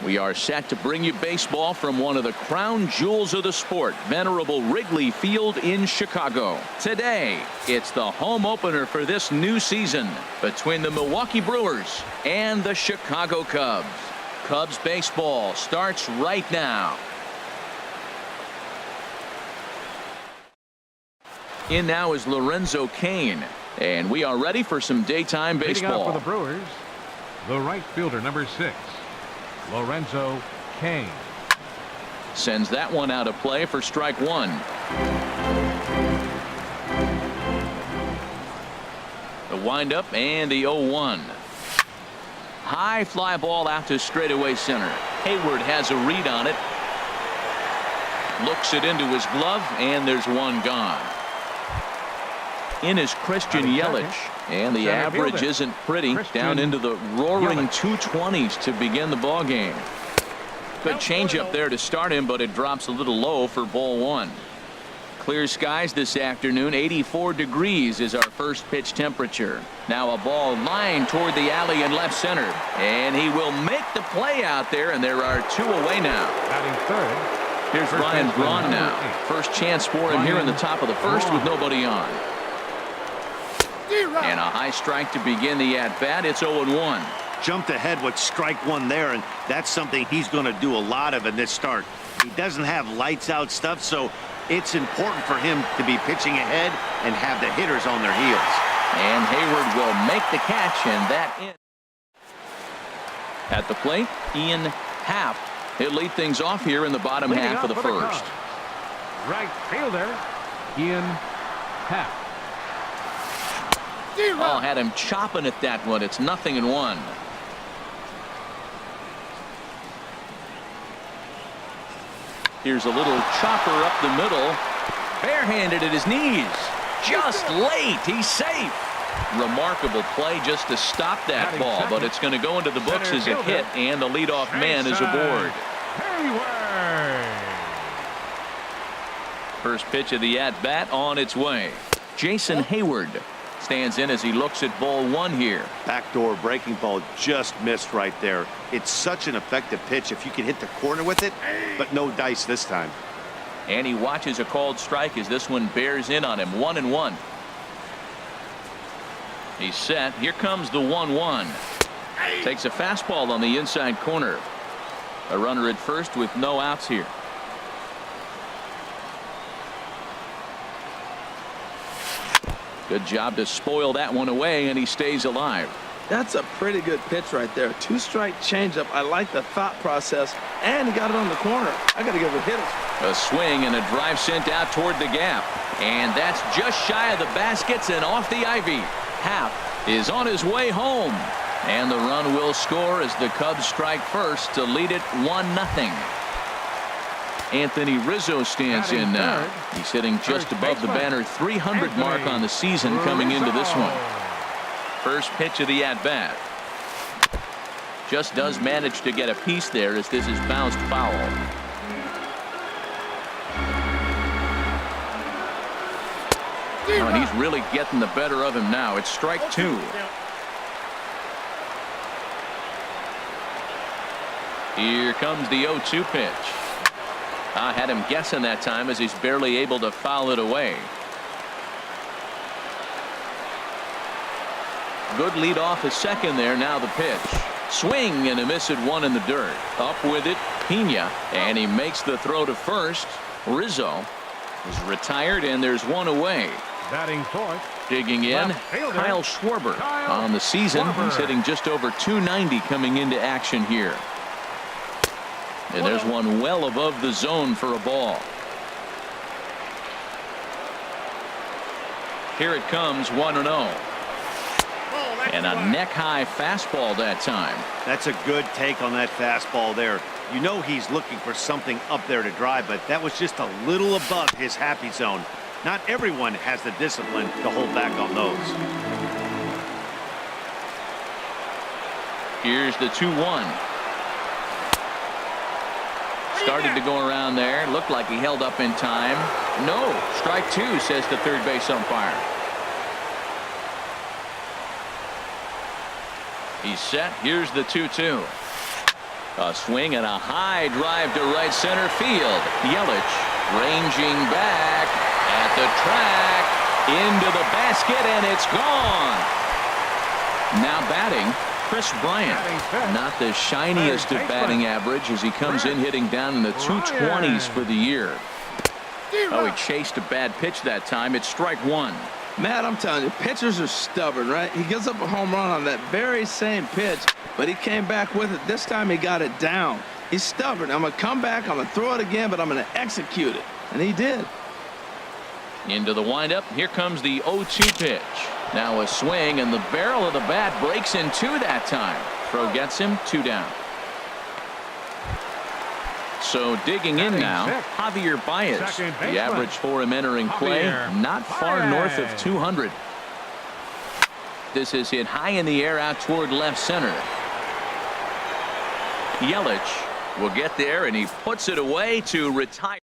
We are set to bring you baseball from one of the crown jewels of the sport, venerable Wrigley Field in Chicago. Today, it's the home opener for this new season between the Milwaukee Brewers and the Chicago Cubs. Cubs baseball starts right now. In now is Lorenzo Cain, and we are ready for some daytime baseball. For the Brewers, the right fielder, number 6, Lorenzo Cain. Sends that one out of play for strike one. The windup and the 0-1. High fly ball out to straightaway center. Hayward has a read on it. Looks it into his glove, and there's one gone. In is Christian Yelich, and the average isn't pretty, down into the roaring 220s to begin the ball game. Good changeup there to start him, but it drops a little low for ball one. Clear skies this afternoon. 84 degrees is our first pitch temperature. Now a ball lined toward the alley in left center, and he will make the play out there, and there are two away now. Batting third. Here's Ryan Braun now. First chance for him here in the top of the first with nobody on. And a high strike to begin the at-bat. It's 0-1. Jumped ahead with strike one there, and that's something he's going to do a lot of in this start. He doesn't have lights out stuff, so it's important for him to be pitching ahead and have the hitters on their heels. And Hayward will make the catch, and that in. At the plate, Ian Happ. He'll lead things off here in the bottom half of the first. Right fielder, Ian Happ. Oh, had him chopping at that one. It's 0-1. Here's a little chopper up the middle. Barehanded at his knees. Just late. He's safe. Remarkable play just to stop that ball, but it's going to go into the books as a hit, and the leadoff man is aboard. First pitch of the at-bat on its way. Jason Hayward stands in as he looks at ball one here. Backdoor breaking ball just missed right there. It's such an effective pitch if you can hit the corner with it, but no dice this time. And he watches a called strike as this one bears in on him. 1-1. He's set. Here comes the 1-1. Takes a fastball on the inside corner. A runner at first with no outs here. Good job to spoil that one away, and he stays alive. That's a pretty good pitch right there. Two-strike changeup. I like the thought process, and he got it on the corner. I got to give it hitters. A swing and a drive sent out toward the gap, and that's just shy of the baskets and off the ivy. Happ is on his way home, and the run will score as the Cubs strike first to lead it 1-0. Anthony Rizzo stands in now. He's hitting just above the banner 300 mark on the season coming into this one. First pitch of the at-bat. Just does manage to get a piece there as this is bounced foul. Oh, and he's really getting the better of him now. It's strike two. Here comes the 0-2 pitch. I had him guessing that time as he's barely able to foul it away. Good lead off his second there. Now the pitch. Swing and a miss at one in the dirt. Up with it, Pena, and he makes the throw to first. Rizzo is retired, and there's one away. Batting fourth. Digging in, Kyle Schwarber. On the season, he's hitting just over 290 coming into action here. And there's one well above the zone for a ball. Here it comes, 1-0. And a neck-high fastball that time. That's a good take on that fastball there. You know he's looking for something up there to drive, but that was just a little above his happy zone. Not everyone has the discipline to hold back on those. Here's the 2-1. Started to go around there. Looked like he held up in time. No. Strike two, says the third base umpire. He's set. Here's the 2-2. A swing and a high drive to right center field. Yelich ranging back at the track, into the basket, and it's gone. Now batting, Chris Bryant. Not the shiniest of batting average as he comes in hitting down in the 220s for the year. Oh, he chased a bad pitch that time. It's strike one. Matt, I'm telling you, pitchers are stubborn, right? He gives up a home run on that very same pitch, but he came back with it. This time he got it down. He's stubborn. I'm going to come back, I'm going to throw it again, but I'm going to execute it. And he did. Into the windup. Here comes the 0-2 pitch. Now a swing, and the barrel of the bat breaks in two that time. Throw gets him, 2 down. So digging in now, Javier Baez. The average for him entering play, not far north of 200. This is hit high in the air out toward left center. Yelich will get there, and he puts it away to retire.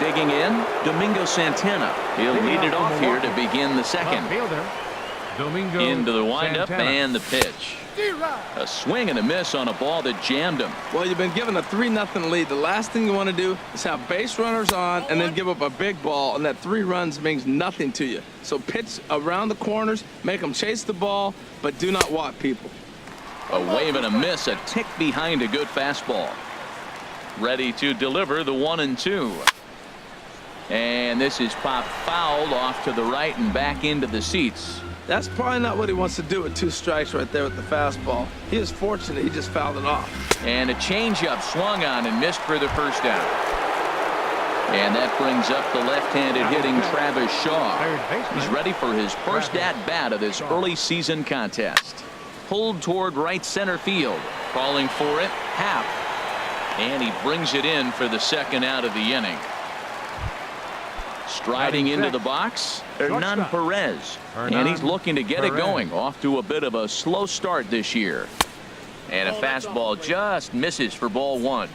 Digging in, Domingo Santana. He'll lead it off here to begin the second. Into the windup and the pitch. A swing and a miss on a ball that jammed him. Well, you've been given a 3-0 lead. The last thing you want to do is have base runners on and then give up a big ball, and that 3 runs means nothing to you. So pitch around the corners, make them chase the ball, but do not walk people. A wave and a miss, a tick behind a good fastball. Ready to deliver the 1-2. And this is popped fouled off to the right and back into the seats. That's probably not what he wants to do with 2 strikes right there with the fastball. He is fortunate he just fouled it off. And a changeup swung on and missed for the first down. And that brings up the left-handed hitting Travis Shaw. He's ready for his first at-bat of this early season contest. Pulled toward right center field. Calling for it, Happ. And he brings it in for the second out of the inning. Striding into the box, Hernan Perez. And he's looking to get it going. Off to a bit of a slow start this year. And a fastball just misses for ball 1.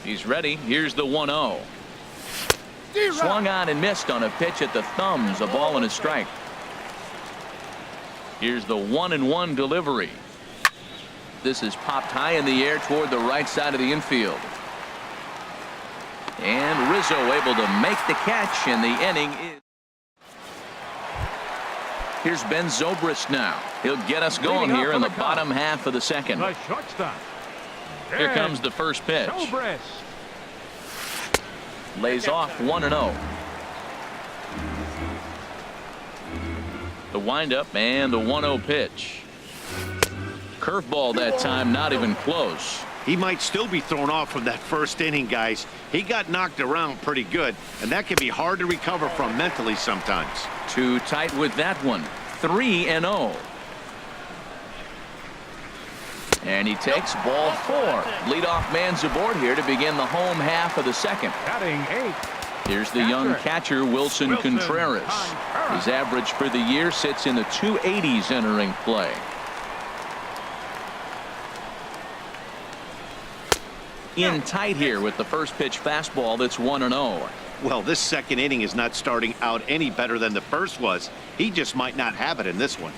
He's ready. Here's the 1-0. Swung on and missed on a pitch at the thumbs. A ball and a strike. Here's the 1-1 delivery. This is popped high in the air toward the right side of the infield. And Rizzo able to make the catch, and the inning is. Here's Ben Zobrist now. He'll get us going here in the bottom half of the second. Here comes the first pitch. Lays off 1-0. The windup and the 1-0 pitch. Curveball that time, not even close. He might still be thrown off from that first inning, guys. He got knocked around pretty good, and that can be hard to recover from mentally sometimes. Too tight with that one. 3-0. And he takes ball 4. Leadoff man's aboard here to begin the home half of the second. Here's the young catcher, Wilson Contreras. His average for the year sits in the 280s entering play. In tight here with the first pitch fastball that's 1-0. Well, this second inning is not starting out any better than the first was. He just might not have it in this one.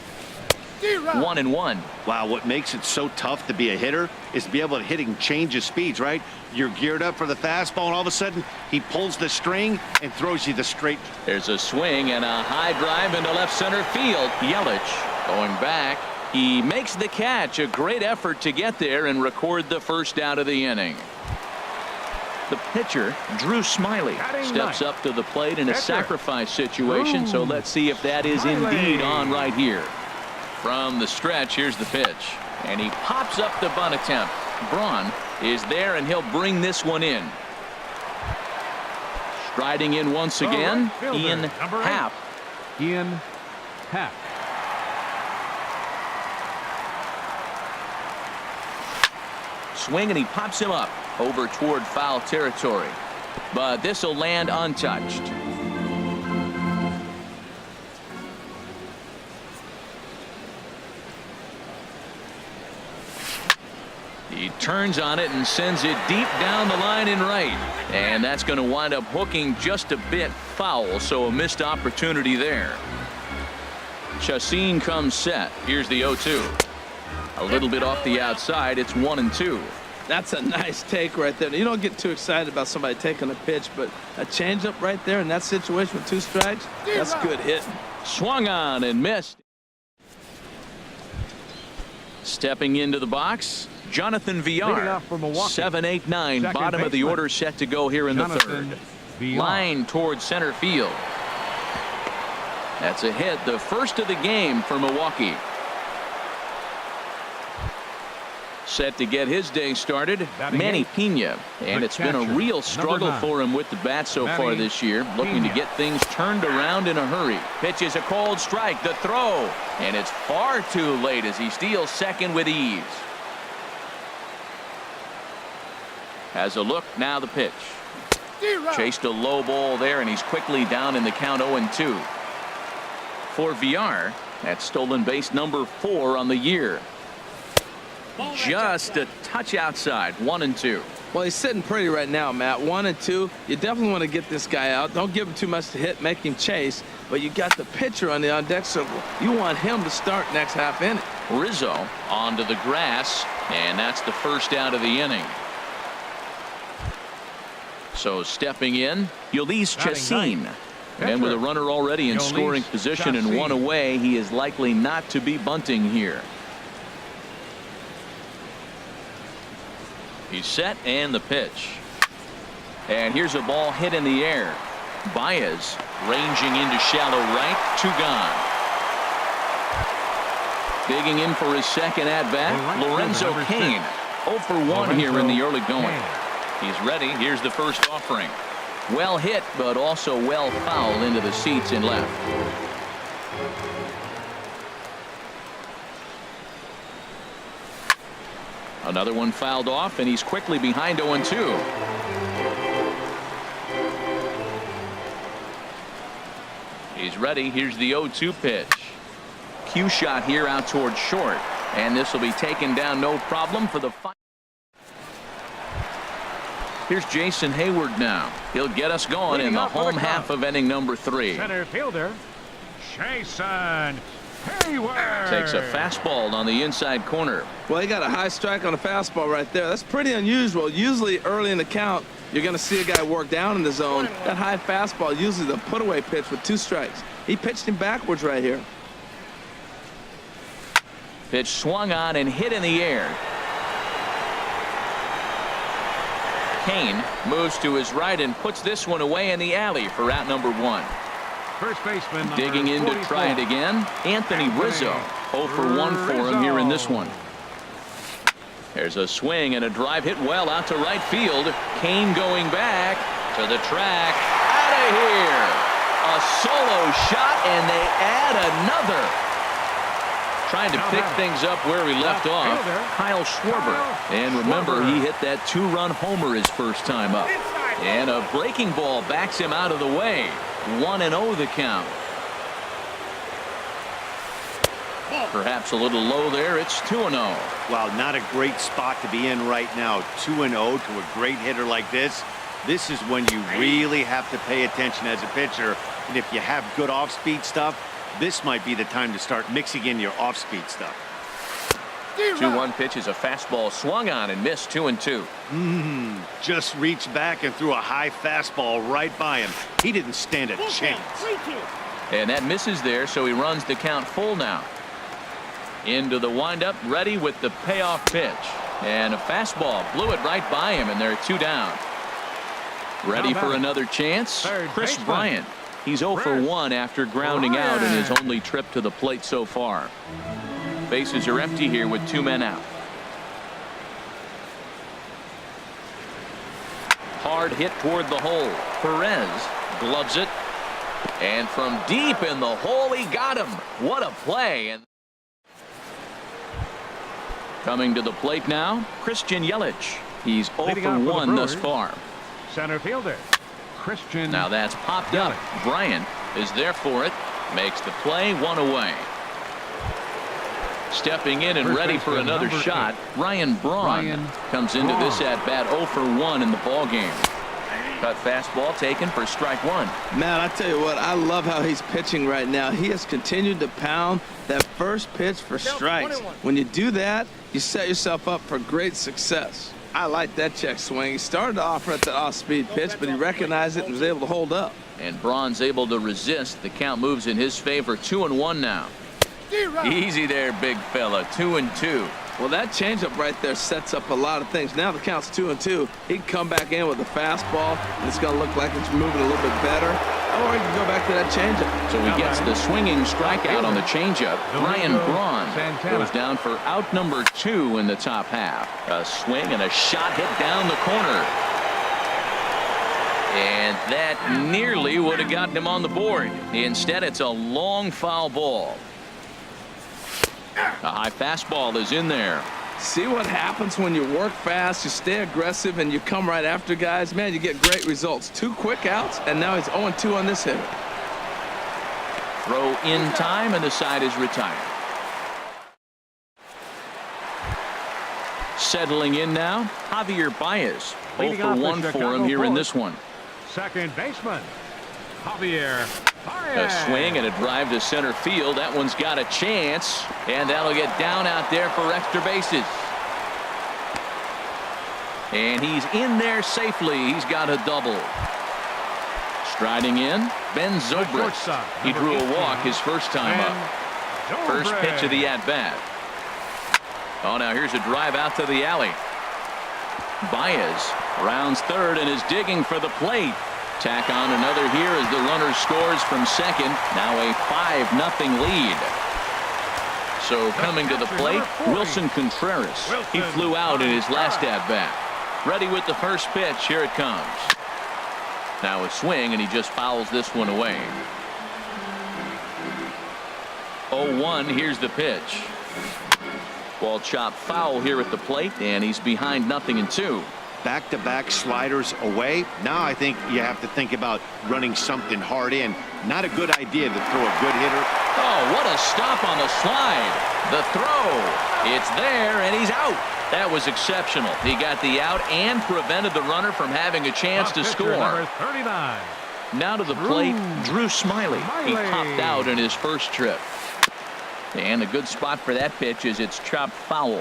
1-1. Wow, what makes it so tough to be a hitter is to be able to hit and change his speeds, right? You're geared up for the fastball, and all of a sudden he pulls the string and throws you the straight. There's a swing and a high drive into left center field. Yelich going back. He makes the catch. A great effort to get there and record the first out of the inning. The pitcher, Drew Smyly, steps up to the plate in a sacrifice situation. So let's see if that is indeed on right here. From the stretch, here's the pitch. And he pops up the bunt attempt. Braun is there, and he'll bring this one in. Striding in once again, Ian Happ. Ian Happ. Swing, and he pops him up over toward foul territory. But this will land untouched. He turns on it and sends it deep down the line in right. And that's going to wind up hooking just a bit foul, so a missed opportunity there. Chacin comes set. Here's the 0-2. A little bit off the outside. It's 1-2. That's a nice take right there. You don't get too excited about somebody taking a pitch, but a changeup right there in that situation with 2 strikes, that's good hitting. Swung on and missed. Stepping into the box, Jonathan Villar. 7-8-9, bottom of the order, set to go here in the third. Line towards center field. That's a hit, the first of the game for Milwaukee. Set to get his day started, Manny Pena. And it's been a real struggle for him with the bat so far this year. Looking to get things turned around in a hurry. Pitches a cold strike, the throw. And it's far too late as he steals second with ease. Has a look, now the pitch. Chased a low ball there, and he's quickly down in the count 0-2. For Villar, that's stolen base number 4 on the year. Just a touch outside, 1-2. Well, he's sitting pretty right now, Matt. 1-2. You definitely want to get this guy out. Don't give him too much to hit, make him chase. But you got the pitcher on the on-deck circle. You want him to start next half inning. Rizzo onto the grass, and that's the first out of the inning. So stepping in, Ulysses Chacin. And with a runner already in scoring position and 1 away, he is likely not to be bunting here. He's set, and the pitch. And here's a ball hit in the air. Baez ranging into shallow right, 2 gone. Digging in for his second at-bat, Lorenzo Cain. 0 for 1 here in the early going. He's ready. Here's the first offering. Well hit, but also well fouled into the seats in left. Another one fouled off, and he's quickly behind 0-2. He's ready. Here's the 0-2 pitch. Cue shot here out towards short, and this will be taken down no problem for the final. Here's Jason Hayward now. He'll get us going in the home half of inning number 3. Center fielder, Jason Hayward. Takes a fastball on the inside corner. Well, he got a high strike on a fastball right there. That's pretty unusual. Usually early in the count, you're going to see a guy work down in the zone. That high fastball, usually the put-away pitch with 2 strikes. He pitched him backwards right here. Pitch swung on and hit in the air. Cain moves to his right and puts this one away in the alley for out number 1. First baseman digging in 44. To try it again, Anthony Rizzo. 0 for 1 for him here in this one. There's a swing and a drive hit well out to right field. Cain going back to the track. Out of here. A solo shot, and they add another. Trying to pick things up where we left off, Kyle Schwarber. And remember, he hit that 2-run homer his first time up. And a breaking ball backs him out of the way. 1-0 the count. Perhaps a little low there. It's 2-0. Wow, not a great spot to be in right now. 2-0 to a great hitter like this. This is when you really have to pay attention as a pitcher. And if you have good off-speed stuff, this might be the time to start mixing in your off-speed stuff. 2-1 pitch is a fastball swung on and missed. 2-2. Just reached back and threw a high fastball right by him. He didn't stand a chance. And that misses there, so he runs the count full now. Into the windup, ready with the payoff pitch. And a fastball blew it right by him, and they're 2 down. Ready for another chance? Chris Bryant. He's 0 for 1 after grounding out in his only trip to the plate so far. Bases are empty here with 2 men out. Hard hit toward the hole. Perez gloves it. And from deep in the hole, he got him. What a play. And coming to the plate now, Christian Yelich. He's 0 for 1 thus far. Center fielder, Christian. Now that's popped up. Bryant is there for it. Makes the play, 1 away. Stepping in and ready for another shot, Ryan Braun comes into this at bat 0 for 1 in the ball game. Cut fastball taken for strike one. Man, I tell you what, I love how he's pitching right now. He has continued to pound that first pitch for strikes. When you do that, you set yourself up for great success. I like that check swing. He started to offer at the off-speed pitch, but he recognized it and was able to hold up. And Braun's able to resist. The count moves in his favor. 2-1 now. Easy there, big fella. 2-2. Well, that changeup right there sets up a lot of things. Now the count's 2-2. He can come back in with a fastball, and it's going to look like it's moving a little bit better. Or he can go back to that changeup. So he gets the swinging strikeout on the changeup. Ryan Braun goes down for out number 2 in the top half. A swing and a shot hit down the corner. And that nearly would have gotten him on the board. Instead, it's a long foul ball. A high fastball is in there. See what happens when you work fast, you stay aggressive, and you come right after guys? Man, you get great results. 2 quick outs, and now he's 0-2 on this hitter. Throw in time, and the side is retired. Settling in now, Javier Baez. 0-for-1 for him here in this one. Second baseman, Javier A Baez. swing and a drive to center field. That one's got a chance, and that'll get down out there for extra bases. And he's in there safely. He's got a double. Striding in, Ben Zobrist. He drew a walk his first time up. First pitch of the at-bat. Oh, now here's a drive out to the alley. Baez rounds third and is digging for the plate. Tack on another here as the runner scores from second. Now a 5-0 lead. So coming to the plate, Wilson Contreras. He flew out in his last at-bat. Ready with the first pitch. Here it comes. Now a swing, and he just fouls this one away. 0-1. Here's the pitch. Ball chopped foul here at the plate, and he's behind 0-2. Back-to-back sliders away. Now I think you have to think about running something hard in. Not a good idea to throw a good hitter. Oh, what a stop on the slide. The throw. It's there, and he's out. That was exceptional. He got the out and prevented the runner from having a chance to score. Number 39. Now to the plate, Drew Smiley. He popped out in his first trip. And a good spot for that pitch is it's chopped foul.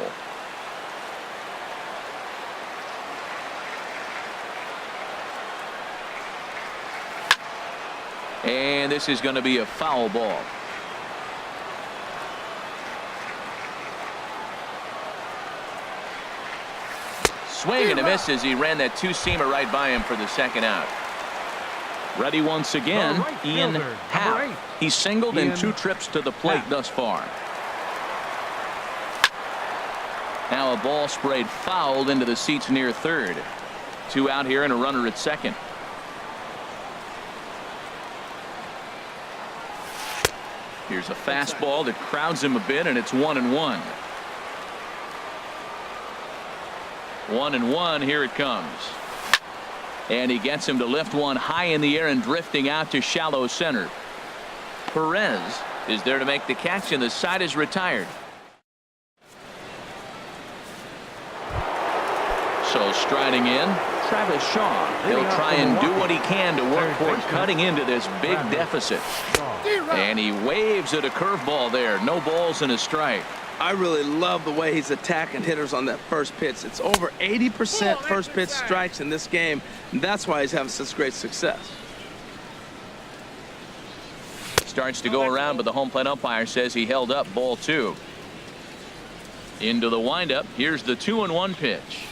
And this is going to be a foul ball. Swing and a miss as he ran that two-seamer right by him for the second out. Ready once again, Ian Happ. He's singled in 2 trips to the plate thus far. Now a ball sprayed fouled into the seats near third. 2 out here and a runner at second. Here's a fastball that crowds him a bit, and it's 1-1. 1-1. Here it comes. And he gets him to lift one high in the air and drifting out to shallow center. Perez is there to make the catch, and the side is retired. So striding in, Travis Shaw. He'll try and do what he can to work toward cutting into this big deficit. And he waves at a curveball there. No balls and a strike. I really love the way he's attacking hitters on that first pitch. It's over 80% first pitch strikes in this game, and that's why he's having such great success. Starts to go around, but the home plate umpire says he held up ball 2. Into the windup. Here's the 2-1 pitch.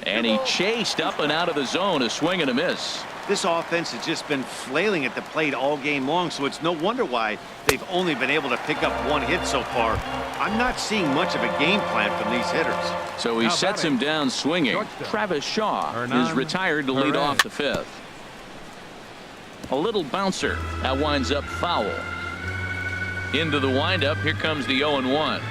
And he chased up and out of the zone. A swing and a miss. This offense has just been flailing at the plate all game long, so it's no wonder why they've only been able to pick up 1 hit so far. I'm not seeing much of a game plan from these hitters. So he sets him down swinging. Travis Shaw is retired to lead off the 5th. A little bouncer. That winds up foul. Into the windup. Here comes the 0-1.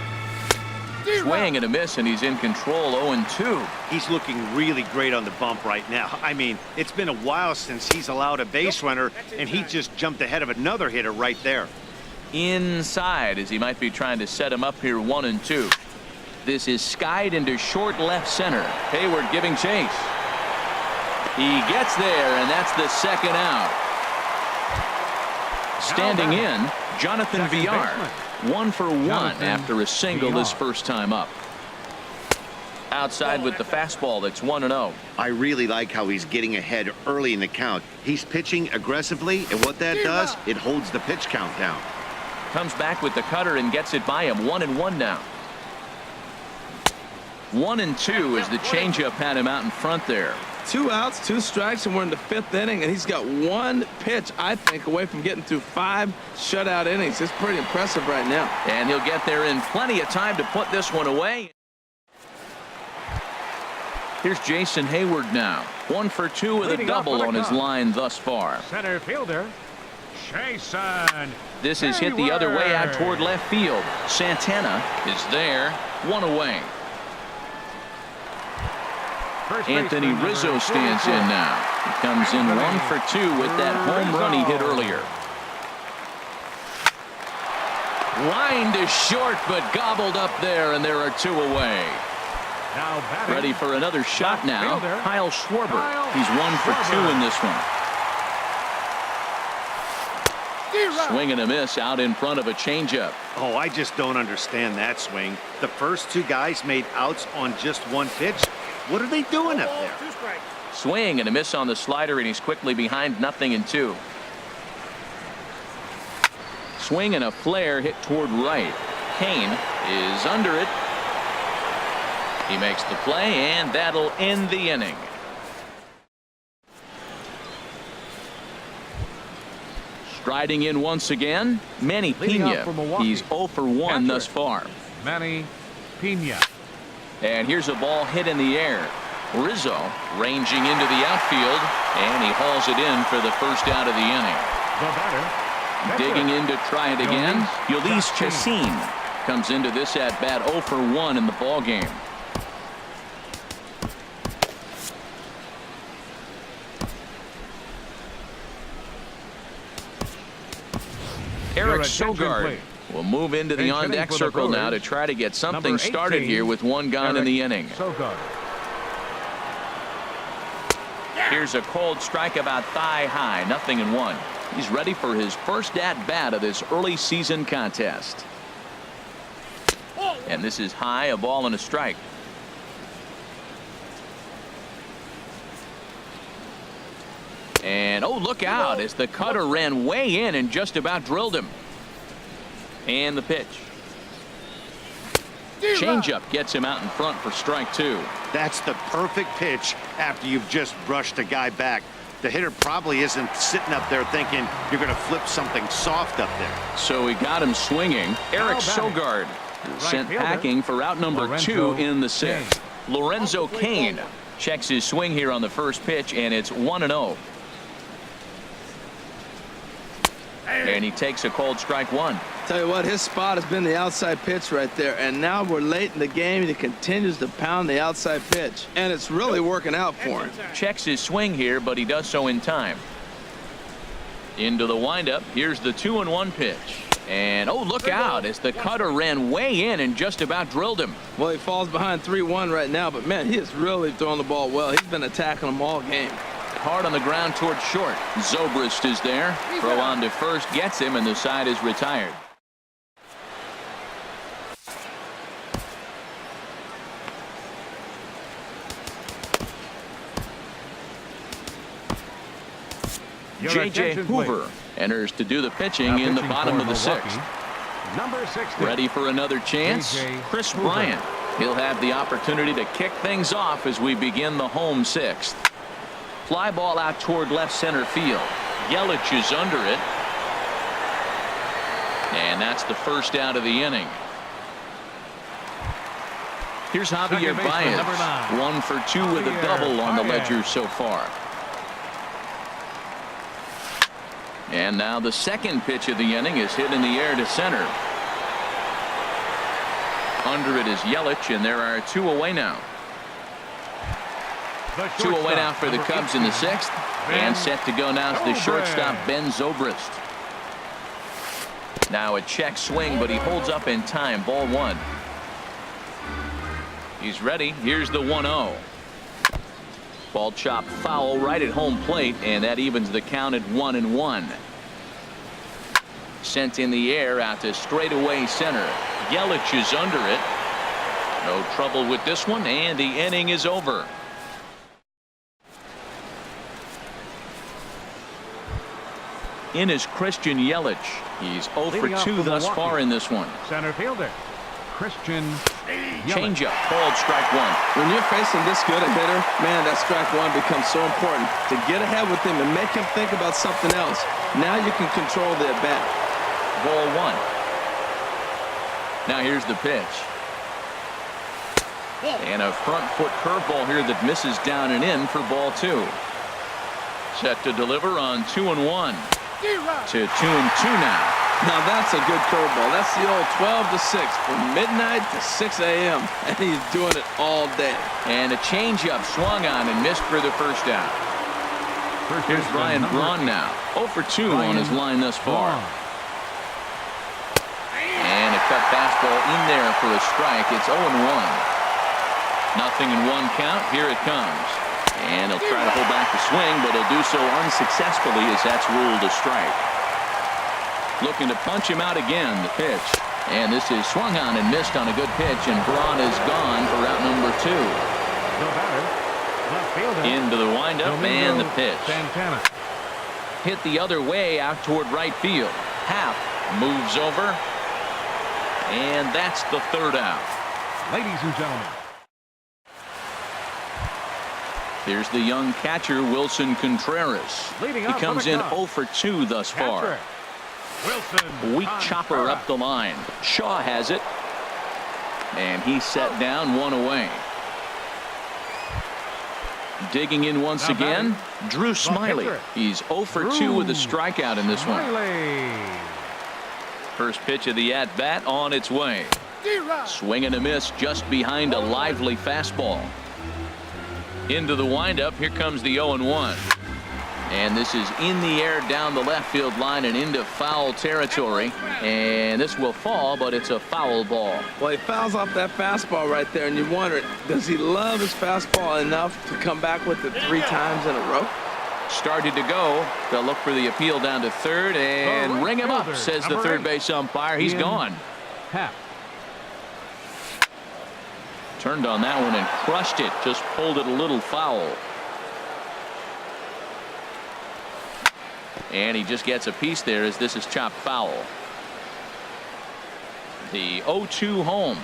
Swing and a miss, and he's in control. 0-2. He's looking really great on the bump right now. I mean, it's been a while since he's allowed a base runner, and he just jumped ahead of another hitter right there. Inside, as he might be trying to set him up here. 1-2. This is skied into short left center. Hayward giving chase. He gets there, and that's the second out. Standing in, Jonathan Villar. 1 for 1 after a single his first time up. Outside with the fastball. That's 1-0. I really like how he's getting ahead early in the count. He's pitching aggressively, and what that does, it holds the pitch count down. Comes back with the cutter and gets it by him. 1-1 now. 1-2 as the changeup had him out in front there. 2 outs, 2 strikes, and we're in the 5th inning, and he's got 1 pitch, I think, away from getting through 5 shutout innings. It's pretty impressive right now. And he'll get there in plenty of time to put this one away. Here's Jason Hayward now. 1 for 2 with a double on his line thus far. Center fielder, Jason. This is hit the other way out toward left field. Santana is there. 1 away. Anthony Rizzo stands in now. He comes in 1 for 2 with that home run he hit earlier. Line to short, but gobbled up there, and there are 2 away. Ready for another shot now. Kyle Schwarber. He's 1 for 2 in this one. Swing and a miss out in front of a changeup. Oh, I just don't understand that swing. The first 2 guys made outs on just 1 pitch. What are they doing up there? Swing and a miss on the slider, and he's quickly behind 0-2. Swing and a flare hit toward right. Kane is under it. He makes the play, and that'll end the inning. Striding in once again, Manny Pena. He's 0 for 1 thus far. Manny Pena. And here's a ball hit in the air. Rizzo ranging into the outfield, and he hauls it in for the first out of the inning. The batter. Digging in to try it again. Ulysses Chacin comes into this at bat 0 for 1 in the ball game. Eric Sogard will move into the on-deck circle now to try to get something started here with 1 gone in the inning. Here's a cold strike about thigh high, 0-1. He's ready for his first at-bat of this early season contest. And this is high, a ball and a strike. And oh, look out as the cutter ran way in and just about drilled him. And the pitch. Changeup gets him out in front for strike 2. That's the perfect pitch after you've just brushed a guy back. The hitter probably isn't sitting up there thinking you're going to flip something soft up there. So he got him swinging. Eric Sogard is sent packing for out number 2 in the 6th. Lorenzo Cain checks his swing here on the first pitch, and it's 1-0. And he takes a cold strike 1. Tell you what, his spot has been the outside pitch right there, and now we're late in the game and he continues to pound the outside pitch, and it's really working out for him. Checks his swing here, but he does so in time. Into the windup. Here's the 2-1 pitch, and oh, look out as the cutter ran way in and just about drilled him. Well, he falls behind 3-1 right now, but man, he is really throwing the ball well. He's been attacking them all game. Hard on the ground toward short. Zobrist is there. Throw on to first gets him, and the side is retired. J.J. Hoover enters to do the pitching in the bottom of the 6th. Number 60. Ready for another chance. Chris Bryant. He'll have the opportunity to kick things off as we begin the home 6th. Fly ball out toward left center field. Yelich is under it. And that's the first out of the inning. Here's Javier Baez. 1 for 2 with a double on the ledger so far. And now the second pitch of the inning is hit in the air to center. Under it is Yelich, and there are 2 away now. 2 away now for the Cubs in the 6th. And set to go now is the shortstop, Ben Zobrist. Now a check swing, but he holds up in time. Ball 1. He's ready. Here's the 1-0. Ball chopped foul right at home plate, and that evens the count at 1-1. Sent in the air out to straightaway center. Yelich is under it. No trouble with this one, and the inning is over. In is Christian Yelich. He's 0 for 2 thus far in this one. Center fielder Christian Yelich. Changeup called strike one. When you're facing this good a hitter, man, that strike one becomes so important to get ahead with him and make him think about something else. Now you can control the at bat. Ball one. Now here's the pitch. And a front foot curveball here that misses down and in for ball two. Set to deliver on 2-1. To 2-2 now. Now that's a good curveball. That's the old 12 to 6 from midnight to 6 a.m. and he's doing it all day. And a changeup swung on and missed for the first out. Here's Ryan Braun now. 0 for 2 on his line thus far. And a cut fastball in there for a strike. It's 0-1. Nothing in one count. Here it comes. And he'll try to hold back the swing, but he'll do so unsuccessfully as that's ruled a strike. Looking to punch him out again. The pitch. And this is swung on and missed on a good pitch, and Braun is gone for route number 2. The batter, left fielder, Into the windup and the pitch. Santana. Hit the other way out toward right field. Happ moves over. And that's the third out. Ladies and gentlemen. Here's the young catcher, Wilson Contreras. Leading He off comes for the in Cubs. 0 for 2 thus far. Catcher, Wilson Weak chopper up the line. Shaw has it. And he's set down, 1 away. Digging in once again, Drew Smiley. He's 0 for 2 with a strikeout in this one. First pitch of the at-bat on its way. Swing and a miss just behind a lively fastball. Into the windup. Here comes the 0-1. And this is in the air down the left field line and into foul territory. And this will fall, but it's a foul ball. Well, he fouls off that fastball right there, and you wonder, does he love his fastball enough to come back with it 3 times in a row? Started to go. They'll look for the appeal down to third and ring him up, says the third base umpire. He's gone. Happ. Turned on that one and crushed it. Just pulled it a little foul. And he just gets a piece there as this is chopped foul. The 0-2 home.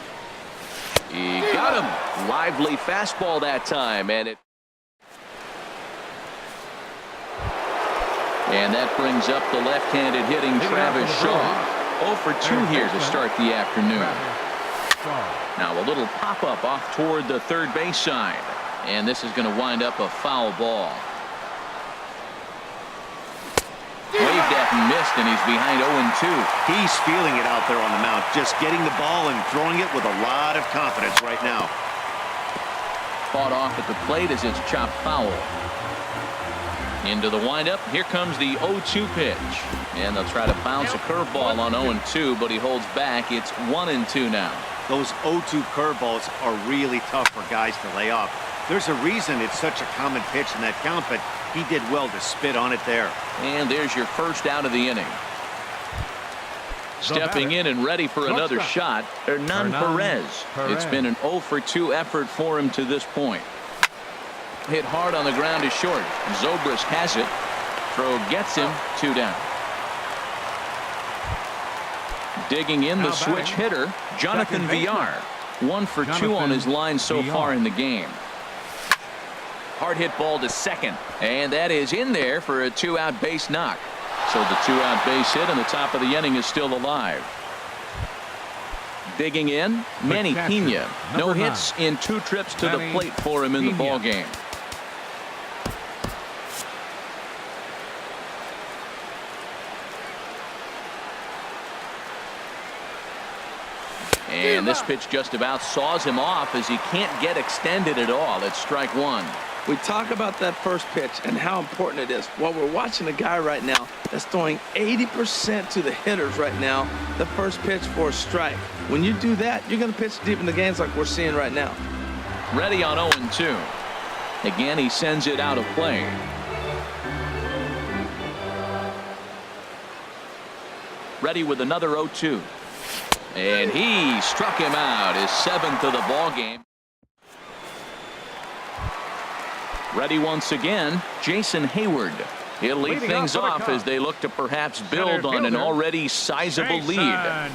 He got him. Lively fastball that time. And that brings up the left-handed hitting Travis Shaw. 0 for 2 here to start the afternoon. Now a little pop-up off toward the third base side. And this is going to wind up a foul ball. Waved at and missed, and he's behind 0-2. He's feeling it out there on the mound, just getting the ball and throwing it with a lot of confidence right now. Fought off at the plate as it's chopped foul. Into the windup. Here comes the 0-2 pitch. And they'll try to bounce a curveball on 0-2, but he holds back. It's 1-2 now. Those 0-2 curveballs are really tough for guys to lay off. There's a reason it's such a common pitch in that count, but he did well to spit on it there. And there's your first out of the inning. Stepping in and ready for another shot, Hernan Perez. It's been an 0 for 2 effort for him to this point. Hit hard on the ground is short. Zobrist has it. Throw gets him. 2 down. Digging in the switch hitter, Jonathan Villar. 1 for 2 on his line so far in the game. Hard hit ball to second, and that is in there for a 2-out base knock. So the 2-out base hit and the top of the inning is still alive. Digging in, Manny Pena. No hits in 2 trips to the plate for him in the ball game. And this pitch just about saws him off as he can't get extended at all. It's strike 1. We talk about that first pitch and how important it is. Well, we're watching a guy right now that's throwing 80% to the hitters right now, the first pitch for a strike. When you do that, you're going to pitch deep in the games like we're seeing right now. Ready on 0-2. Again, he sends it out of play. Ready with another 0-2. And he struck him out, his 7th of the ball game. Ready once again, Jason Hayward. He'll lead things off as they look to perhaps build on an already sizable lead.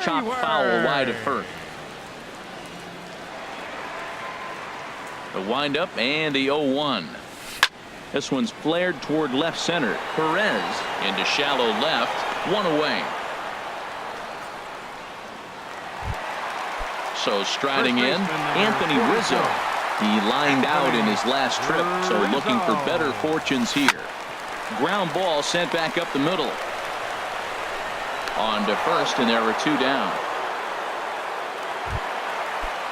Chop foul wide of first. The windup and the 0-1. This one's flared toward left center. Perez into shallow left. One away. So striding in, Anthony Rizzo. He lined out in his last trip, so looking for better fortunes here. Ground ball sent back up the middle. On to first, and there were 2 down.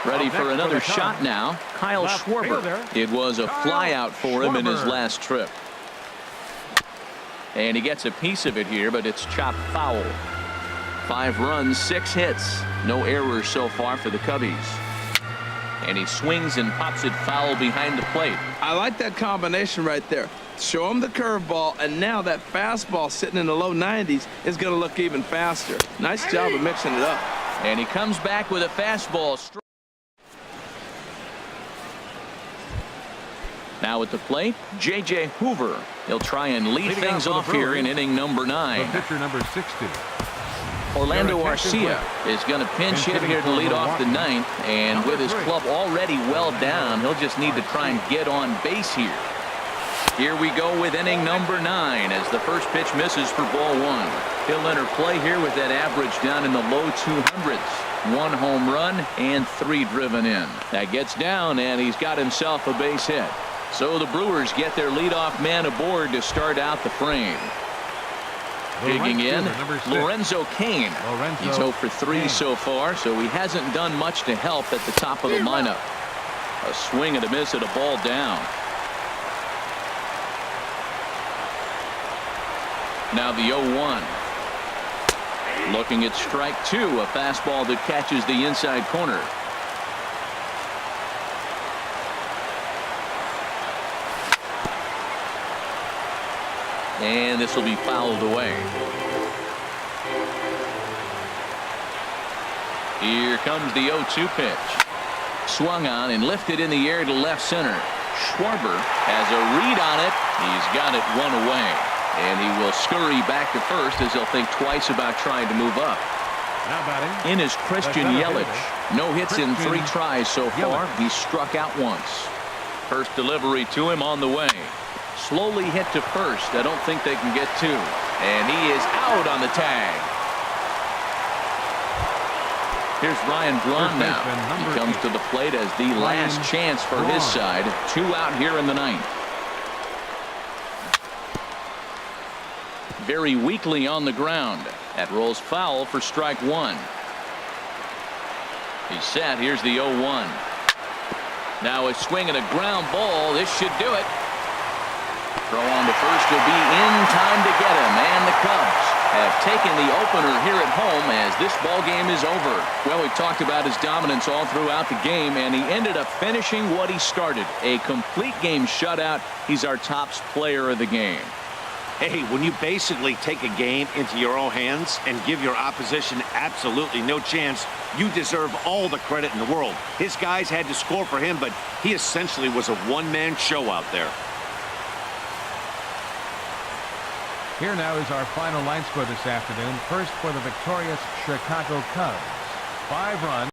Ready for another shot now. Kyle Schwarber. It was a flyout for him in his last trip. And he gets a piece of it here, but it's chopped foul. 5 runs, 6 hits. No errors so far for the Cubbies. And he swings and pops it foul behind the plate. I like that combination right there. Show him the curveball, and now that fastball sitting in the low 90s is going to look even faster. Nice job of mixing it up. And he comes back with a fastball. Now at the plate, J.J. Hoover. He'll try and lead things off here in inning number 9. The pitcher number 60. Orlando Arcia is going to pinch hit here to lead off the 9th, and with his club already well down, he'll just need to try and get on base here. Here we go with inning number 9 as the first pitch misses for ball 1. He'll enter play here with that average down in the low 200s. 1 home run and 3 driven in. That gets down, and he's got himself a base hit. So the Brewers get their leadoff man aboard to start out the frame. Digging in, Lorenzo Cain. He's 0 for 3 so far, so he hasn't done much to help at the top of the lineup. A swing and a miss at a ball down. Now the 0-1. Looking at strike 2, a fastball that catches the inside corner. And this will be fouled away. Here comes the 0-2 pitch. Swung on and lifted in the air to left center. Schwarber has a read on it. He's got it 1 away. And he will scurry back to first as he'll think twice about trying to move up. In is Christian Yelich. No hits in 3 tries so far. He's struck out once. First delivery to him on the way. Slowly hit to first. I don't think they can get 2. And he is out on the tag. Here's Ryan Braun now. He comes to the plate as the last chance for his side. 2 out here in the 9th. Very weakly on the ground. That rolls foul for strike 1. He's set. Here's the 0-1. Now a swing and a ground ball. This should do it. Throw on to first will be in time to get him, and the Cubs have taken the opener here at home as this ball game is over. Well, we talked about his dominance all throughout the game, and he ended up finishing what he started. A complete game shutout. He's our top player of the game. Hey, when you basically take a game into your own hands and give your opposition absolutely no chance, you deserve all the credit in the world. His guys had to score for him, but he essentially was a one-man show out there. Here now is our final line score this afternoon. First for the victorious Chicago Cubs. 5 runs.